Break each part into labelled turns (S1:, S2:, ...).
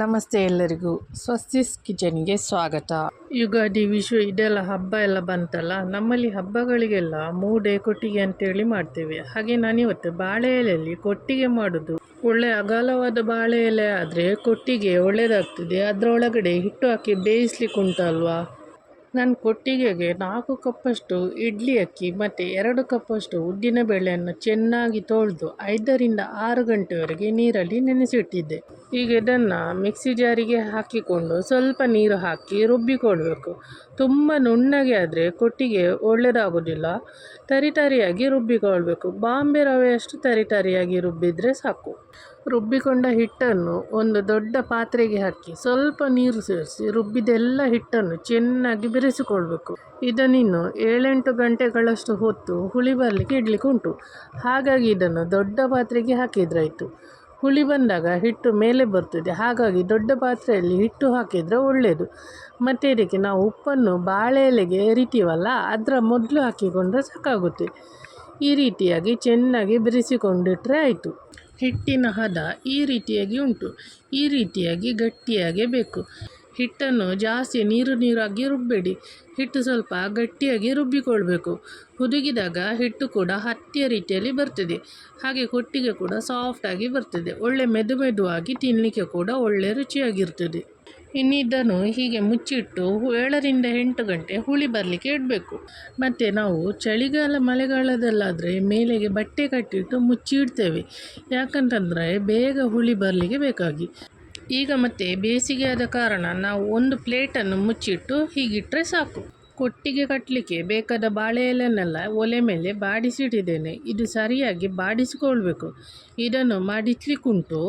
S1: ನಮಸ್ತೆ ಎಲ್ಲರಿಗೂ ಸ್ವಸ್ತಿಸ್ ಕಿಚನ್ಗೆ ಸ್ವಾಗತ. ಯುಗಾದಿ, ವಿಷು ಇದೆಲ್ಲ ಹಬ್ಬ ಎಲ್ಲ ಬಂತಲ್ಲ. ನಮ್ಮಲ್ಲಿ ಹಬ್ಬಗಳಿಗೆಲ್ಲ ಮೂಡೆ ಕೊಟ್ಟಿಗೆ ಅಂತೇಳಿ ಮಾಡ್ತೇವೆ. ಹಾಗೆ ನಾನಿವತ್ತು ಬಾಳೆ ಎಲೆಯಲ್ಲಿ ಕೊಟ್ಟಿಗೆ ಮಾಡೋದು. ಒಳ್ಳೆ ಅಗಲವಾದ ಬಾಳೆ ಎಲೆ ಆದರೆ ಕೊಟ್ಟಿಗೆ ಒಳ್ಳೆಯದಾಗ್ತದೆ. ಅದರೊಳಗಡೆ ಹಿಟ್ಟು ಹಾಕಿ ಬೇಯಿಸ್ಲಿಕ್ಕೆ ಉಂಟಲ್ವಾ. ನಾನು ಕೊಟ್ಟಿಗೆಗೆ 4 ಕಪ್ಪಷ್ಟು ಇಡ್ಲಿ ಅಕ್ಕಿ ಮತ್ತು 2 ಕಪ್ಪಷ್ಟು ಉದ್ದಿನ ಬೇಳೆಯನ್ನು ಚೆನ್ನಾಗಿ ತೊಳೆದು 5ರಿಂದ 6 ಗಂಟೆವರೆಗೆ ನೀರಲ್ಲಿ ನೆನೆಸಿಟ್ಟಿದ್ದೆ. ಈಗ ಇದನ್ನು ಮಿಕ್ಸಿ ಜಾರಿಗೆ ಹಾಕಿಕೊಂಡು ಸ್ವಲ್ಪ ನೀರು ಹಾಕಿ ರುಬ್ಬಿಕೊಳ್ಬೇಕು. ತುಂಬ ನುಣ್ಣಗೆ ಆದರೆ ಕೊಟ್ಟಿಗೆ ಒಳ್ಳೆಯದಾಗೋದಿಲ್ಲ. ತರಿತರಿಯಾಗಿ ರುಬ್ಬಿಕೊಳ್ಬೇಕು. ಬಾಂಬೆ ರವೆಯಷ್ಟು ತರಿತರಿಯಾಗಿ ರುಬ್ಬಿದರೆ ಸಾಕು. ರುಬ್ಬಿಕೊಂಡ ಹಿಟ್ಟನ್ನು ಒಂದು ದೊಡ್ಡ ಪಾತ್ರೆಗೆ ಹಾಕಿ ಸ್ವಲ್ಪ ನೀರು ಸೇರಿಸಿ ರುಬ್ಬಿದೆಲ್ಲ ಹಿಟ್ಟನ್ನು ಚೆನ್ನಾಗಿ ಬೆರೆಸಿಕೊಳ್ಬೇಕು. ಇದನ್ನಿನ್ನು 7-8 ಗಂಟೆಗಳಷ್ಟು ಹೊತ್ತು ಹುಳಿ ಬರಲಿಕ್ಕೆ ಇಡಲಿಕ್ಕೆ ಉಂಟು. ಹಾಗಾಗಿ ಇದನ್ನು ದೊಡ್ಡ ಪಾತ್ರೆಗೆ ಹಾಕಿದ್ರಾಯಿತು. ಹುಳಿ ಬಂದಾಗ ಹಿಟ್ಟು ಮೇಲೆ ಬರ್ತದೆ. ಹಾಗಾಗಿ ದೊಡ್ಡ ಪಾತ್ರೆಯಲ್ಲಿ ಹಿಟ್ಟು ಹಾಕಿದರೆ ಒಳ್ಳೆಯದು. ಮತ್ತು ಇದಕ್ಕೆ ನಾವು ಉಪ್ಪನ್ನು ಬಾಳೆ ಎಲೆಗೆ ಎರಿತೀವಲ್ಲ, ಅದರ ಮೊದಲು ಹಾಕಿಕೊಂಡ್ರೆ ಸಾಕಾಗುತ್ತೆ. ಈ ರೀತಿಯಾಗಿ ಚೆನ್ನಾಗಿ ಬೆರೆಸಿಕೊಂಡಿಟ್ರೆ ಆಯಿತು. ಹಿಟ್ಟಿನ ಹದ ಈ ರೀತಿಯಾಗಿ ಉಂಟು. ಈ ರೀತಿಯಾಗಿ ಗಟ್ಟಿಯಾಗೇ ಬೇಕು. ಹಿಟ್ಟನ್ನು ಜಾಸ್ತಿ ನೀರಾಗಿ ರುಬ್ಬೇಡಿ. ಹಿಟ್ಟು ಸ್ವಲ್ಪ ಗಟ್ಟಿಯಾಗಿ ರುಬ್ಬಿಕೊಳ್ಬೇಕು. ಹುದುಗಿದಾಗ ಹಿಟ್ಟು ಕೂಡ ಹತ್ತಿಯ ರೀತಿಯಲ್ಲಿ ಬರ್ತದೆ. ಹಾಗೆ ಕೊಟ್ಟಿಗೆ ಕೂಡ ಸಾಫ್ಟಾಗಿ ಬರ್ತದೆ. ಒಳ್ಳೆ ಮೆದುವಾಗಿ ತಿನ್ನಲಿಕ್ಕೆ ಕೂಡ ಒಳ್ಳೆ ರುಚಿಯಾಗಿರ್ತದೆ. ಇನ್ನಿದ್ದನ್ನು ಹೀಗೆ ಮುಚ್ಚಿಟ್ಟು 7ರಿಂದ 8 ಗಂಟೆ ಹುಳಿ ಬರಲಿಕ್ಕೆ ಇಡಬೇಕು. ಮತ್ತು ನಾವು ಚಳಿಗಾಲ ಮಳೆಗಾಲದಲ್ಲಾದರೆ ಮೇಲೆಗೆ ಬಟ್ಟೆ ಕಟ್ಟಿಟ್ಟು ಮುಚ್ಚಿಡ್ತೇವೆ. ಯಾಕಂತಂದರೆ ಬೇಗ ಹುಳಿ ಬರಲಿಕ್ಕೆ ಬೇಕಾಗಿ. ಈಗ ಮತ್ತೆ ಬೇಸಿಗೆ ಆದ ಕಾರಣ ನಾವು ಒಂದು ಪ್ಲೇಟನ್ನು ಮುಚ್ಚಿಟ್ಟು ಹೀಗಿಟ್ಟರೆ ಸಾಕು. ಕೊಟ್ಟಿಗೆ ಕಟ್ಟಲಿಕ್ಕೆ ಬೇಕಾದ ಬಾಳೆ ಎಲೆಯನ್ನೆಲ್ಲ ಒಲೆ ಮೇಲೆ ಬಾಡಿಸಿಟ್ಟಿದ್ದೇನೆ. ಇದು ಸರಿಯಾಗಿ ಬಾಡಿಸಿಕೊಳ್ಬೇಕು. ಇದನ್ನು ಮಡಿಚಲಿಕ್ಕುಂಟು.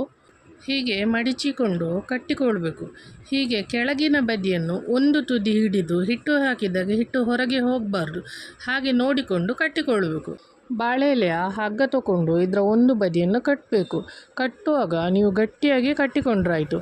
S1: ಹೀಗೆ ಮಡಿಚಿಕೊಂಡು ಕಟ್ಟಿಕೊಳ್ಬೇಕು. ಹೀಗೆ ಕೆಳಗಿನ ಬದಿಯನ್ನು ಒಂದು ತುದಿ ಹಿಡಿದು ಹಿಟ್ಟು ಹಾಕಿದಾಗ ಹಿಟ್ಟು ಹೊರಗೆ ಹೋಗಬಾರ್ದು. ಹಾಗೆ ನೋಡಿಕೊಂಡು ಕಟ್ಟಿಕೊಳ್ಬೇಕು. ಬಾಳೆ ಎಲೆಯ ಹಗ್ಗ ತಗೊಂಡು ಇದರ ಒಂದು ಬದಿಯನ್ನು ಕಟ್ಟಬೇಕು. ಕಟ್ಟುವಾಗ ನೀವು ಗಟ್ಟಿಯಾಗಿ ಕಟ್ಟಿಕೊಂಡ್ರಾಯಿತು.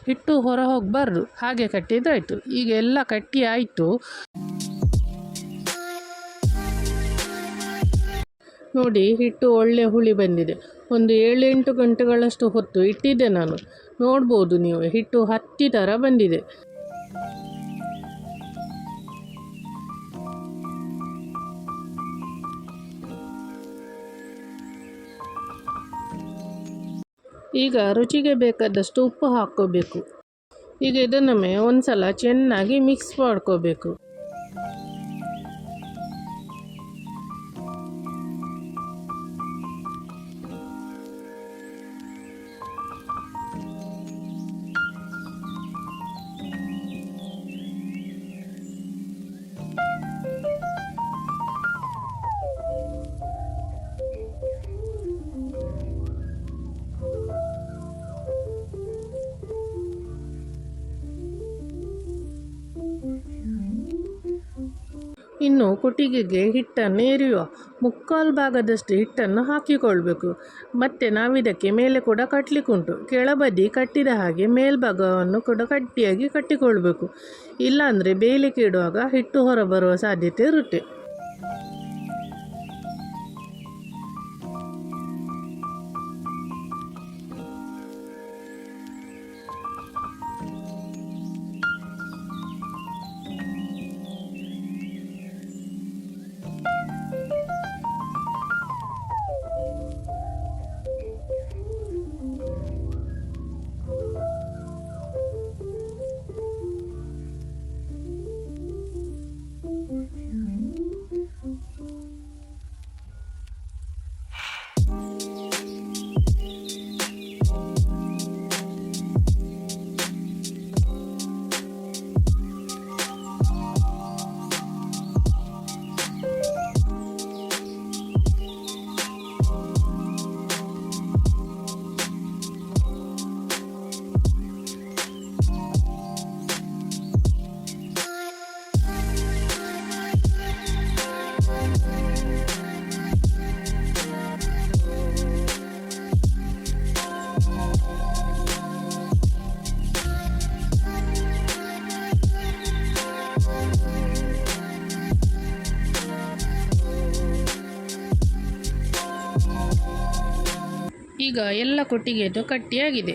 S1: ಹಿಟ್ಟು ಹೊರ ಹೋಗಬಾರ್ದು. ಹಾಗೆ ಕಟ್ಟಿದ್ರಾಯಿತು. ಈಗ ಎಲ್ಲ ಕಟ್ಟಿ ಆಯಿತು. ನೋಡಿ, ಹಿಟ್ಟು ಒಳ್ಳೆ ಹುಳಿ ಬಂದಿದೆ. ಒಂದು 7-8 ಗಂಟೆಗಳಷ್ಟು ಹೊತ್ತು ಇಟ್ಟಿದ್ದೆ ನಾನು. ನೋಡ್ಬೋದು ನೀವು, ಹಿಟ್ಟು ಹತ್ತಿ ಥರ ಬಂದಿದೆ. ಈಗ ರುಚಿಗೆ ಬೇಕಾದಷ್ಟು ಉಪ್ಪು ಹಾಕ್ಕೋಬೇಕು. ಈಗ ಇದನ್ನೊಮ್ಮೆ ಒಂದು ಸಲ ಚೆನ್ನಾಗಿ ಮಿಕ್ಸ್ ಮಾಡ್ಕೋಬೇಕು. ಇನ್ನು ಕೊಟ್ಟಿಗೆಗೆ ಹಿಟ್ಟನ್ನು ಎರೆಯುವ. 3/4 ಭಾಗದಷ್ಟು ಹಿಟ್ಟನ್ನು ಹಾಕಿಕೊಳ್ಬೇಕು. ಮತ್ತು ನಾವಿದಕ್ಕೆ ಮೇಲೆ ಕೂಡ ಕಟ್ಟಲಿಕ್ಕುಂಟು. ಕೆಳಬದಿ ಕಟ್ಟಿದ ಹಾಗೆ ಮೇಲ್ಭಾಗವನ್ನು ಕೂಡ ಗಟ್ಟಿಯಾಗಿ ಕಟ್ಟಿಕೊಳ್ಬೇಕು. ಇಲ್ಲಾಂದರೆ ಬೇಯಲಿಕ್ಕೆ ಇಡುವಾಗ ಹಿಟ್ಟು ಹೊರಬರುವ ಸಾಧ್ಯತೆ ಇರುತ್ತೆ. ಈಗ ಎಲ್ಲ ಕೊಟ್ಟಿಗೆದು ಕಟ್ಟಿಯಾಗಿದೆ.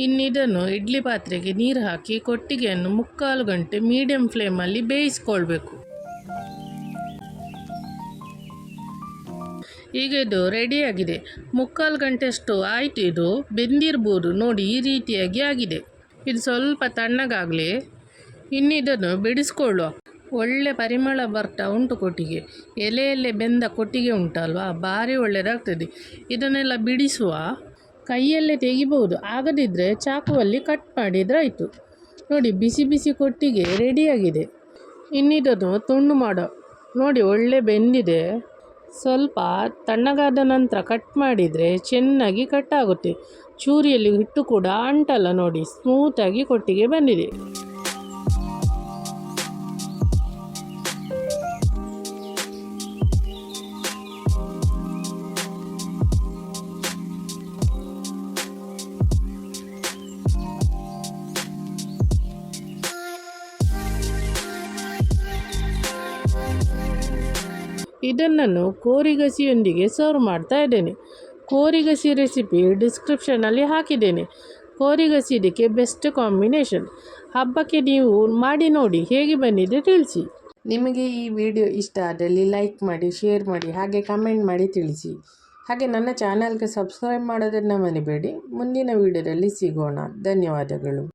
S1: ಇನ್ನಿದನ್ನು ಇಡ್ಲಿ ಪಾತ್ರೆಗೆ ನೀರು ಹಾಕಿ ಕೊಟ್ಟಿಗೆಯನ್ನು 3/4 ಗಂಟೆ ಮೀಡಿಯಂ ಫ್ಲೇಮಲ್ಲಿ ಬೇಯಿಸ್ಕೊಳ್ಬೇಕು. ಈಗ ಇದು ರೆಡಿಯಾಗಿದೆ. 3/4 ಗಂಟೆಯಷ್ಟು ಆಯಿತು. ಇದು ಬೆಂದಿರ್ಬೋದು ನೋಡಿ, ಈ ರೀತಿಯಾಗಿ ಆಗಿದೆ. ಇದು ಸ್ವಲ್ಪ ತಣ್ಣಗಾಗಲಿ. ಇನ್ನಿದನ್ನು ಬಿಡಿಸ್ಕೊಳ್ಳುವ. ಒಳ್ಳೆ ಪರಿಮಳ ಬರ್ತಾ ಉಂಟು ಕೊಟ್ಟಿಗೆ. ಎಲೆಯಲ್ಲೇ ಬೆಂದ ಕೊಟ್ಟಿಗೆ ಉಂಟಲ್ವಾ, ಭಾರಿ ಒಳ್ಳೆಯದಾಗ್ತದೆ. ಇದನ್ನೆಲ್ಲ ಬಿಡಿಸುವ. ಕೈಯಲ್ಲೇ ತೆಗಿಬಹುದು, ಆಗದಿದ್ದರೆ ಚಾಕುವಲ್ಲಿ ಕಟ್ ಮಾಡಿದ್ರಾಯಿತು. ನೋಡಿ, ಬಿಸಿ ಬಿಸಿ ಕೊಟ್ಟಿಗೆ ರೆಡಿಯಾಗಿದೆ. ಇನ್ನಿದನ್ನು ತುಂಡು ಮಾಡೋ. ನೋಡಿ, ಒಳ್ಳೆ ಬೆಂದಿದೆ. ಸ್ವಲ್ಪ ತಣ್ಣಗಾದ ನಂತರ ಕಟ್ ಮಾಡಿದರೆ ಚೆನ್ನಾಗಿ ಕಟ್ ಆಗುತ್ತೆ. ಚೂರಿಯಲ್ಲಿ ಹಿಟ್ಟು ಕೂಡ ಅಂಟಲ್ಲ. ನೋಡಿ, ಸ್ಮೂತಾಗಿ ಕೊಟ್ಟಿಗೆ ಬಂದಿದೆ. ಇದನ್ನು ಕೋರಿಗಸಿಯೊಂದಿಗೆ ಸರ್ವ್ ಮಾಡ್ತಾ ಇದ್ದೇನೆ. ಕೋರಿಗಸಿ ರೆಸಿಪಿ ಡಿಸ್ಕ್ರಿಪ್ಷನಲ್ಲಿ ಹಾಕಿದ್ದೇನೆ. ಕೋರಿಗಸಿ ಇದಕ್ಕೆ ಬೆಸ್ಟ್ ಕಾಂಬಿನೇಷನ್. ಹಬ್ಬಕ್ಕೆ ನೀವು ಮಾಡಿ ನೋಡಿ, ಹೇಗೆ ಬಂದಿದೆ ತಿಳಿಸಿ. ನಿಮಗೆ ಈ ವಿಡಿಯೋ ಇಷ್ಟ ಆದಲ್ಲಿ ಲೈಕ್ ಮಾಡಿ, ಶೇರ್ ಮಾಡಿ, ಹಾಗೆ ಕಮೆಂಟ್ ಮಾಡಿ ತಿಳಿಸಿ. ಹಾಗೆ ನನ್ನ ಚಾನಲ್ಗೆ ಸಬ್ಸ್ಕ್ರೈಬ್ ಮಾಡೋದನ್ನು ಮರಿಬೇಡಿ. ಮುಂದಿನ ವಿಡಿಯೋದಲ್ಲಿ ಸಿಗೋಣ. ಧನ್ಯವಾದಗಳು.